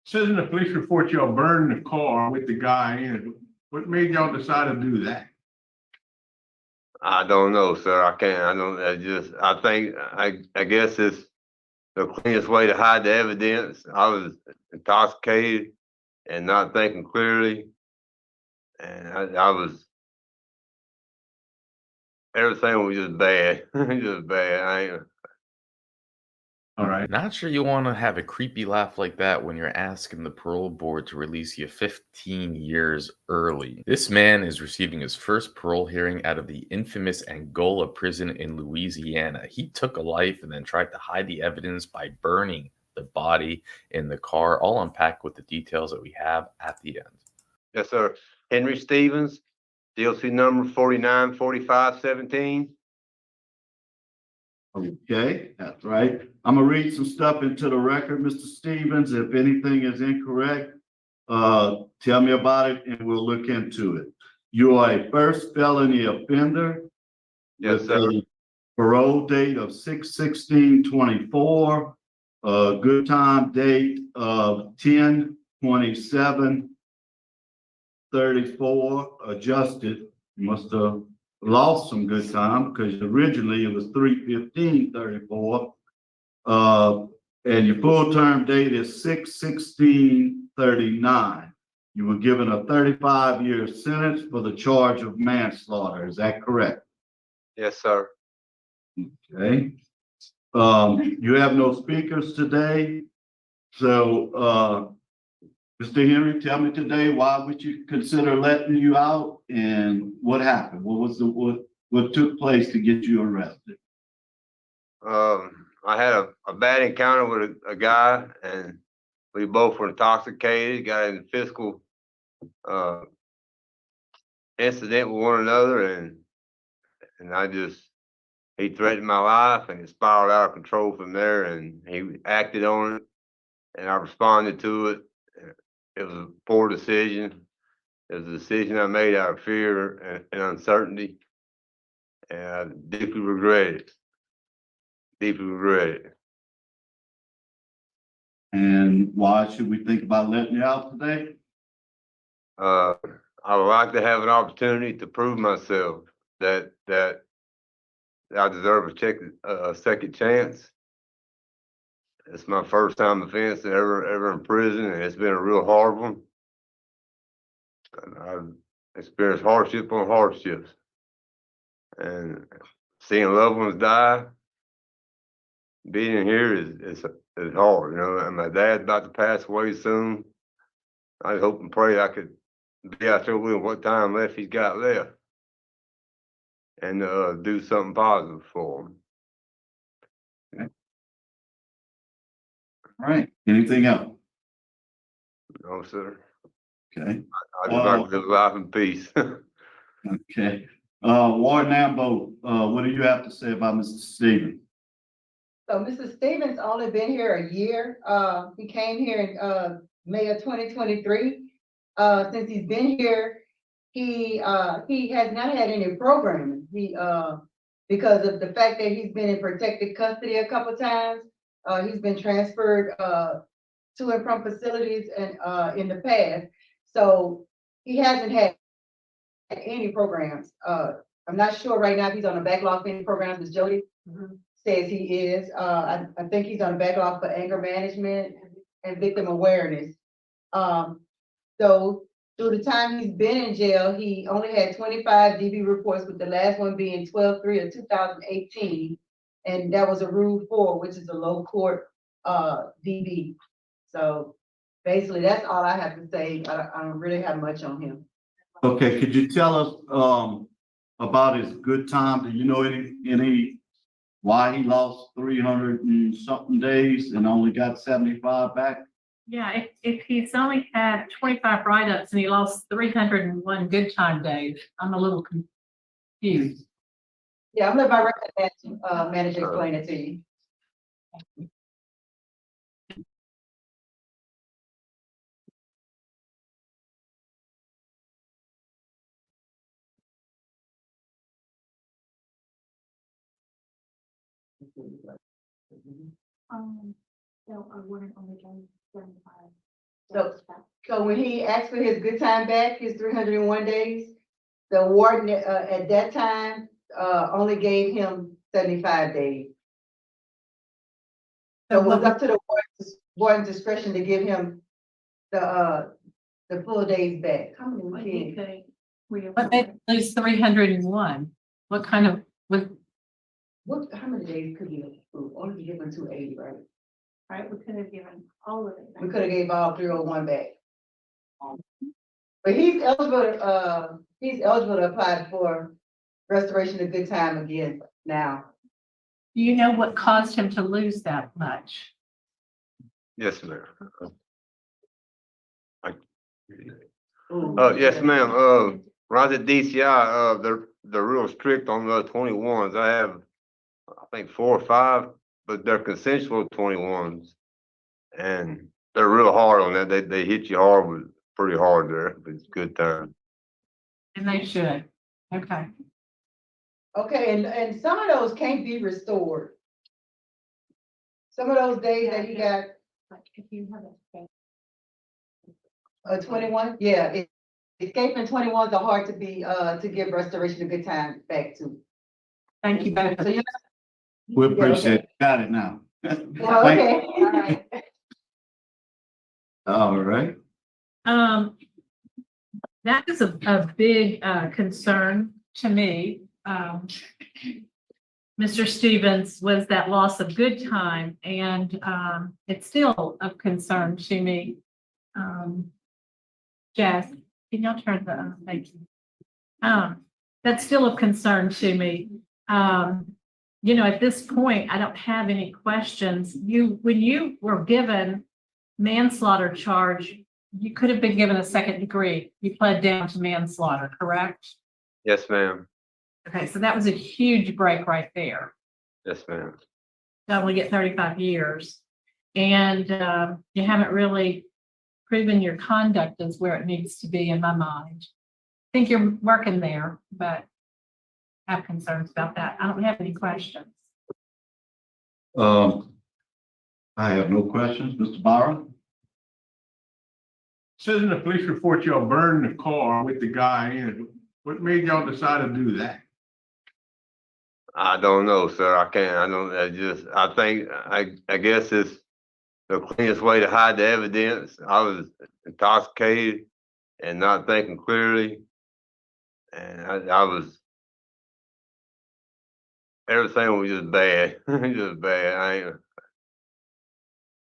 Says in the police report y'all burned the car with the guy in it. What made y'all decide to do that? I don't know, sir. I can't. I don't. I think. I guess it's the cleanest way to hide the evidence. I was intoxicated and not thinking clearly, and I was. Everything was just bad. Just bad. I ain't. All right. Not sure you want to have a creepy laugh like that when you're asking the parole board to release you 15 years early. This man is receiving his first parole hearing out of the infamous Angola prison in Louisiana. He took a life and then tried to hide the evidence by burning the body in the car. I'll unpack with the details that we have at the end. Yes, sir. Henry Stevens, DLC number 494517. Okay, that's right. I'm gonna read some stuff into the record, Mr. Stevens. If anything is incorrect, tell me about it and we'll look into it. You are a first felony offender. Yes, with sir. a parole date of 6/16/24, good time date of 10/27/34, adjusted. You must have lost some good time because originally it was 3/15/34. And your full term date is 6/16/39. You were given a 35-year sentence for the charge of manslaughter. Is that correct? Yes, sir. Okay. You have no speakers today. So, Mr. Henry, tell me today, why would you consider letting you out and what happened? What took place to get you arrested? I had a bad encounter with a guy, and we both were intoxicated, got in a physical incident with one another, and he threatened my life, and it spiraled out of control from there, and he acted on it, and I responded to it. It was a poor decision. It was a decision I made out of fear and uncertainty, and I deeply regret it. Deeply regret it. And why should we think about letting you out today? I would like to have an opportunity to prove myself that I deserve a second chance. It's my first time offense ever in prison, and it's been a real hard one. And I've experienced hardship on hardships, and seeing loved ones die, being here is hard, you know. And my dad's about to pass away soon. I hope and pray I could be out there with him what time left he's got left, and do something positive for him. All right. Anything else? No, sir. Okay. I just like to live life in peace. Okay. Warden Ambo, what do you have to say about Mr. Stevens? So Mr. Stevens only been here a year. He came here in May of 2023. Since he's been here, he has not had any programming. Because of the fact that he's been in protected custody a couple times, he's been transferred to and from facilities and in the past. So he hasn't had any programs. I'm not sure right now if he's on a backlog for any programs, Ms. Jody says he is. I think he's on a backlog for anger management and victim awareness. So through the time he's been in jail, he only had 25 DB reports, with the last one being 12/3 of 2018. And that was a Rule 4, which is a low court DB. So basically, that's all I have to say. I don't really have much on him. Okay, could you tell us about his good time? Do you know any why he lost 300 and something days and only got 75 back? Yeah, if he's only had 25 write-ups and he lost 301 good time days, I'm a little confused. Yeah, I'm gonna let my manager explain it to you. No, I wouldn't only go 75. So when he asked for his good time back, his 301 days, the warden, at that time, only gave him 75 days. So it was up to the warden's discretion to give him the full days back. How many kids? But they lose 301. What kind of, How many days could you approve? Only give him 280, right? right, we could have given all of it. We could have gave all 301 back. But he's eligible to apply for restoration of good time again now. Do you know what caused him to lose that much? Yes, ma'am. Ooh. Yes, ma'am. When I was at DCI, they're real strict on the 21s. I have, I think 4 or 5, but they're consensual 21s. And they're real hard on that. They hit you hard with pretty hard there, but it's good time. And they should. Okay. Okay, and some of those can't be restored. Some of those days that he got, Like if you have a 21, yeah, escaping 21s are hard to be, to give restoration of good time back to. Thank you both. So you. We appreciate it. Got it now. Well, Thank- okay, all right. All right. That is a big concern to me. Mr. Stevens, was that loss of good time, and it's still of concern to me. Jess, can y'all turn the thank you. That's still of concern to me. You know, at this point, I don't have any questions. When you were given manslaughter charge, you could have been given a second degree. You pled down to manslaughter, correct? Yes, ma'am. Okay, so that was a huge break right there. Yes, ma'am. You only get 35 years. And you haven't really proven your conduct is where it needs to be in my mind. I think you're working there, but I have concerns about that. I don't have any questions. I have no questions. Mr. Byron? Says in the police report y'all burned the car with the guy in it. What made y'all decide to do that? I don't know, sir. I can't. I think, I guess it's the cleanest way to hide the evidence. I was intoxicated and not thinking clearly. And I was, everything was just bad, just bad. I ain't,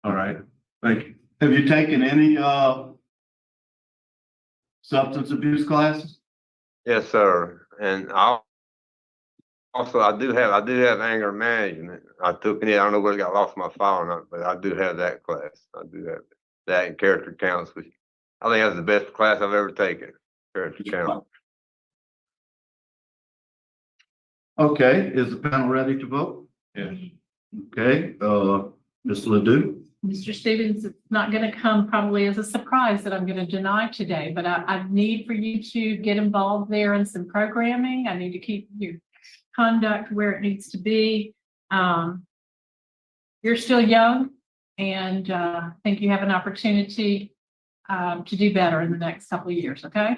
All right, thank you. Have you taken any substance abuse classes? yes, sir. And I do have anger management. I took it. I don't know whether it got lost in my file or not, but I do have that class. I do have that and character counts, which I think that's the best class I've ever taken. Character counts. Okay, is the panel ready to vote? Yes. Okay, Ms. Ledoux? Mr. Stevens, it's not going to come probably as a surprise that I'm going to deny today, but I need for you to get involved there in some programming. I need to keep your conduct where it needs to be. You're still young, and I think you have an opportunity to do better in the next couple of years, okay?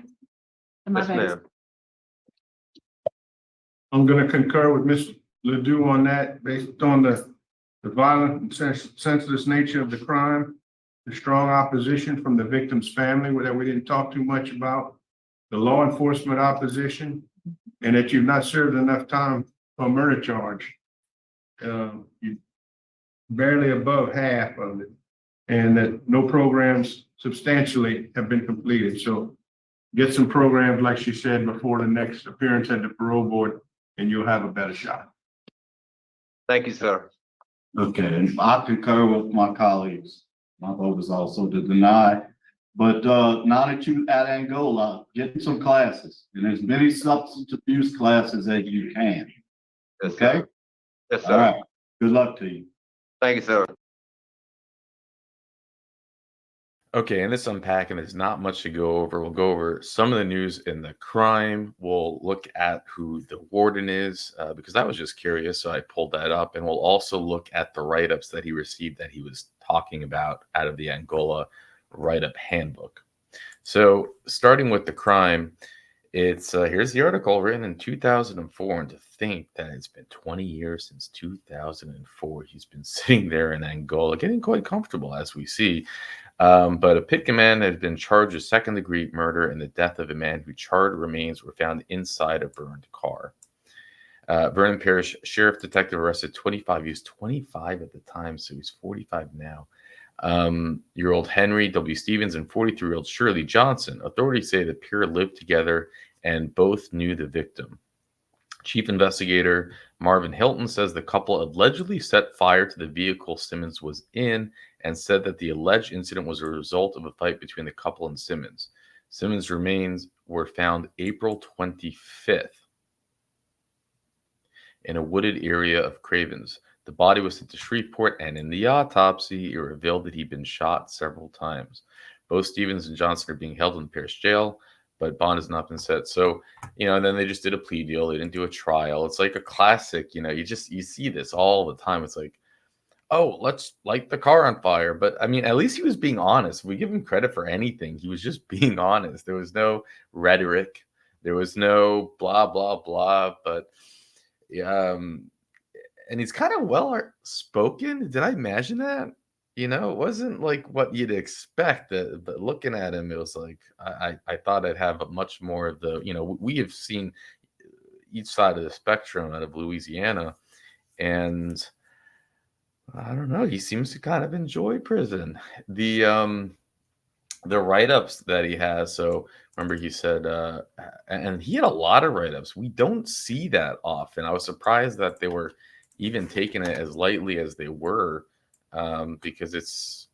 Yes, ma'am. I'm gonna concur with Ms. Ledoux on that, based on the violent and senseless nature of the crime, the strong opposition from the victim's family that we didn't talk too much about, the law enforcement opposition, and that you've not served enough time for a murder charge. You barely above half of it, and that no programs substantially have been completed. So get some programs, like she said, before the next appearance at the parole board, and you'll have a better shot. Thank you, sir. Okay, and I concur with my colleagues. My vote is also to deny. But now that you at Angola, get some classes, and as many substance abuse classes as you can. Yes, Okay? sir. Yes, All sir. right. Good luck to you. Thank you, sir. Okay, in this unpacking, there's not much to go over. We'll go over some of the news in the crime. We'll look at who the warden is, because I was just curious, so I pulled that up. And we'll also look at the write-ups that he received that he was talking about out of the Angola write-up handbook. So starting with the crime, it's here's the article written in 2004, and to think that it's been 20 years since 2004. He's been sitting there in Angola, getting quite comfortable, as we see. But a Pitkin man had been charged with second-degree murder and the death of a man whose charred remains were found inside a burned car. Vernon Parish Sheriff Detective arrested 25. He was 25 at the time, so he's 45 now. Year old Henry W. Stevens and 43-year-old Shirley Johnson. Authorities say the pair lived together and both knew the victim. Chief investigator Marvin Hilton says the couple allegedly set fire to the vehicle Simmons was in and said that the alleged incident was a result of a fight between the couple and Simmons. Simmons' remains were found April 25th in a wooded area of Cravens. The body was sent to Shreveport, and in the autopsy, it revealed that he'd been shot several times. Both Stevens and Johnson are being held in the parish jail, but bond has not been set. So, and then they just did a plea deal. They didn't do a trial. It's like a classic, you see this all the time. It's like, oh, let's light the car on fire. But I mean, at least he was being honest. We give him credit for anything. He was just being honest. There was no rhetoric. There was no blah, blah, blah. But and he's kind of well spoken. Did I imagine that? It wasn't like what you'd expect. But looking at him, it was like I thought I'd have a much more of the. We have seen each side of the spectrum out of Louisiana, and I don't know. He seems to kind of enjoy prison. The write-ups that he has. So remember, he said, and he had a lot of write-ups. We don't see that often. I was surprised that they were even taking it as lightly as they were, because it's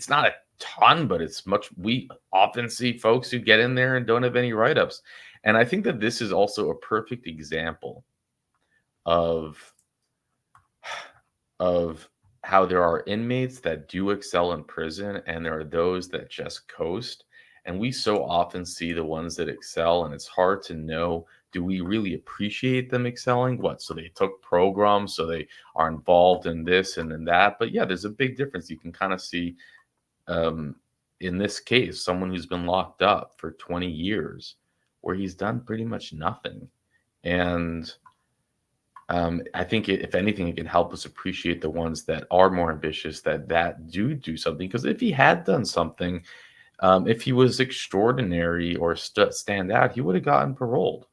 not a ton, but it's much. We often see folks who get in there and don't have any write-ups, and I think that this is also a perfect example of how there are inmates that do excel in prison and there are those that just coast. And we so often see the ones that excel, and it's hard to know, do we really appreciate them excelling? What? So they took programs, so they are involved in this and in that. But yeah, there's a big difference. You can kind of see in this case, someone who's been locked up for 20 years where he's done pretty much nothing. And I think if anything, it can help us appreciate the ones that are more ambitious, that do something. Because if he had done something, if he was extraordinary or stand out, he would have gotten paroled.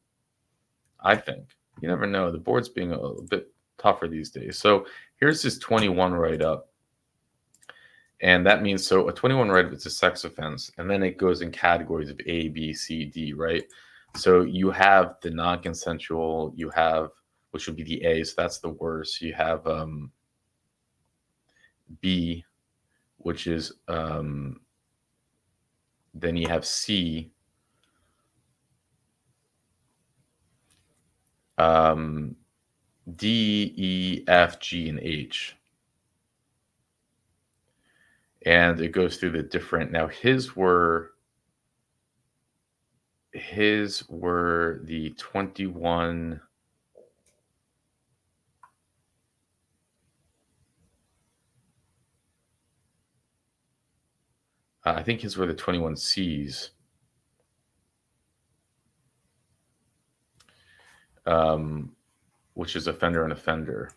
I think. You never know. The board's being a bit tougher these days. So here's his 21 write-up. And that means, so a 21 write-up is a sex offense. And then it goes in categories of A, B, C, D, right? So you have the non-consensual, you have, which would be the A, so that's the worst. You have B, which is, then you have C, D, E, F, G, and H. And it goes through the different, now his were the 21, I think his were the 21 C's. Which is offender and offender.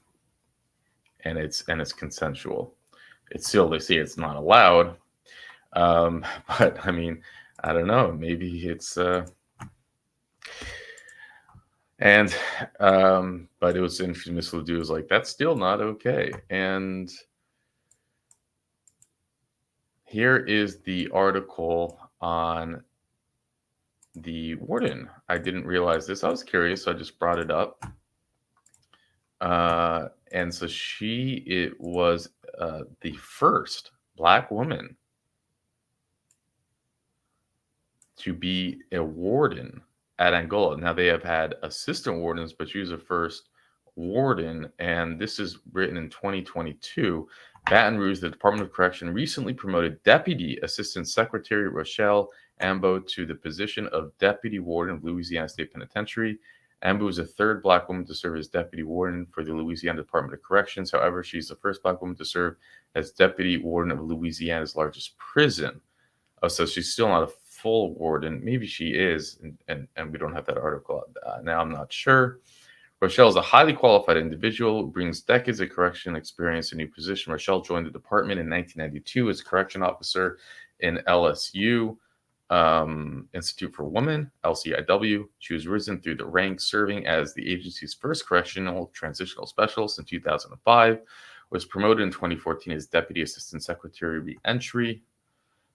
And it's consensual. It's still, they say it's not allowed. But I mean, I don't know, maybe it's but it was interesting. Miss Ledoux was like, that's still not okay. And here is the article on the warden. I didn't realize this. I was curious, so I just brought it up. And so it was the first Black woman to be a warden at Angola. Now they have had assistant wardens, but she was the first warden. And this is written in 2022. Baton Rouge, the Department of Correction recently promoted Deputy Assistant Secretary Rochelle Ambo to the position of Deputy Warden of Louisiana State Penitentiary. Ambo was the third Black woman to serve as Deputy Warden for the Louisiana Department of Corrections. However, she's the first Black woman to serve as deputy warden of Louisiana's largest prison. Oh, so she's still not a full warden. Maybe she is, and we don't have that article now. I'm not sure. Rochelle is a highly qualified individual who brings decades of correction experience in a new position. Rochelle joined the department in 1992 as a correction officer in LSU Institute for Women, LCIW. She was risen through the ranks, serving as the agency's first correctional transitional specialist in 2005. Was promoted in 2014 as Deputy Assistant Secretary Reentry.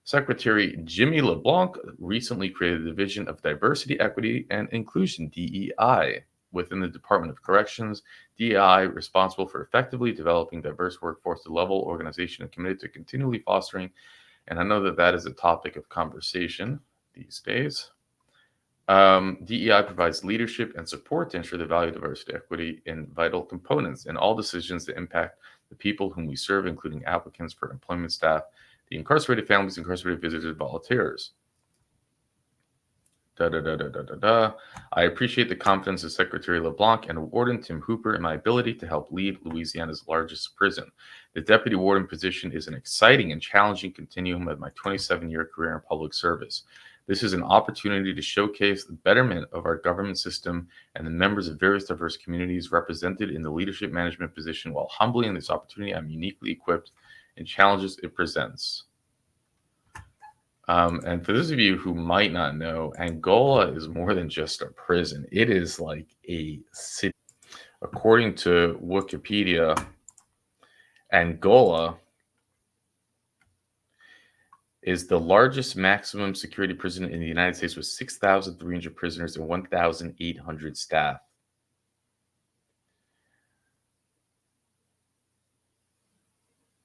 Secretary Jimmy LeBlanc recently created a division of Diversity, Equity, and Inclusion, DEI, within the Department of Corrections. DEI responsible for effectively developing diverse workforce to level organization and committed to continually fostering. And I know that that is a topic of conversation these days. DEI provides leadership and support to ensure the value of diversity, equity in vital components in all decisions that impact the people whom we serve, including applicants for employment staff, the incarcerated families, incarcerated visitors, volunteers. I appreciate the confidence of Secretary LeBlanc and Warden Tim Hooper in my ability to help lead Louisiana's largest prison. The deputy warden position is an exciting and challenging continuum of my 27-year career in public service. This is an opportunity to showcase the betterment of our government system and the members of various diverse communities represented in the leadership management position. While humbly in this opportunity, I'm uniquely equipped in challenges it presents. And for those of you who might not know, Angola is more than just a prison. It is like a city. According to Wikipedia, Angola is the largest maximum security prison in the United States with 6,300 prisoners and 1,800 staff.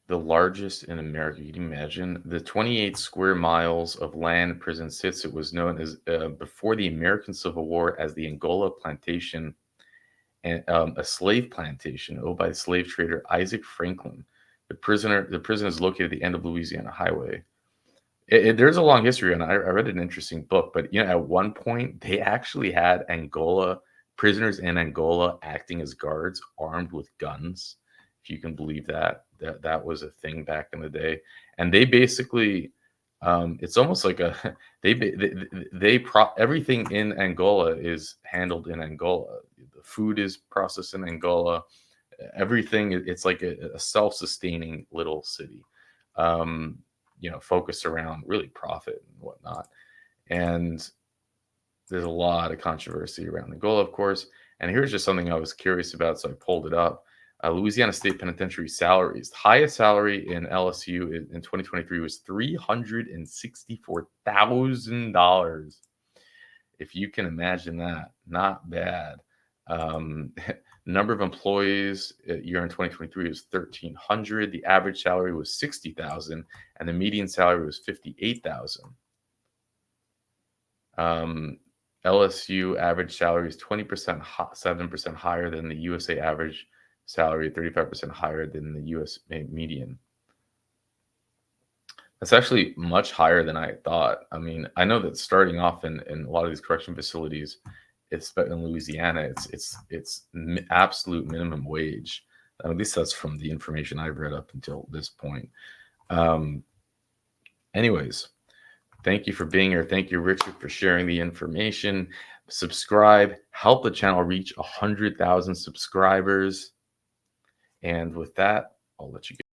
The largest in America. Can you imagine? The 28 square miles of land prison sits. It was known as, before the American Civil War, as the Angola Plantation, and a slave plantation owned by slave trader Isaac Franklin. The prison is located at the end of Louisiana Highway. There's a long history, and I read an interesting book. But at one point, they actually had prisoners in Angola acting as guards, armed with guns. If you can believe that was a thing back in the day. And they basically, it's almost like everything in Angola is handled in Angola. The food is processed in Angola. Everything, it's like a self-sustaining little city. Focused around really profit and whatnot. And there's a lot of controversy around Angola, of course. And here's just something I was curious about, so I pulled it up. Louisiana State Penitentiary salaries. The highest salary in LSU in 2023 was $364,000. If you can imagine that, not bad. Number of employees year in 2023 was 1,300. The average salary was $60,000, and the median salary was $58,000. LSU average salary is 7% higher than the USA average salary, 35% higher than the US median. That's actually much higher than I thought. I mean, I know that starting off in a lot of these correction facilities, it's in Louisiana, it's absolute minimum wage. At least that's from the information I've read up until this point. Anyways, thank you for being here. Thank you, Richard, for sharing the information. Subscribe, help the channel reach 100,000 subscribers. And with that, I'll let you go.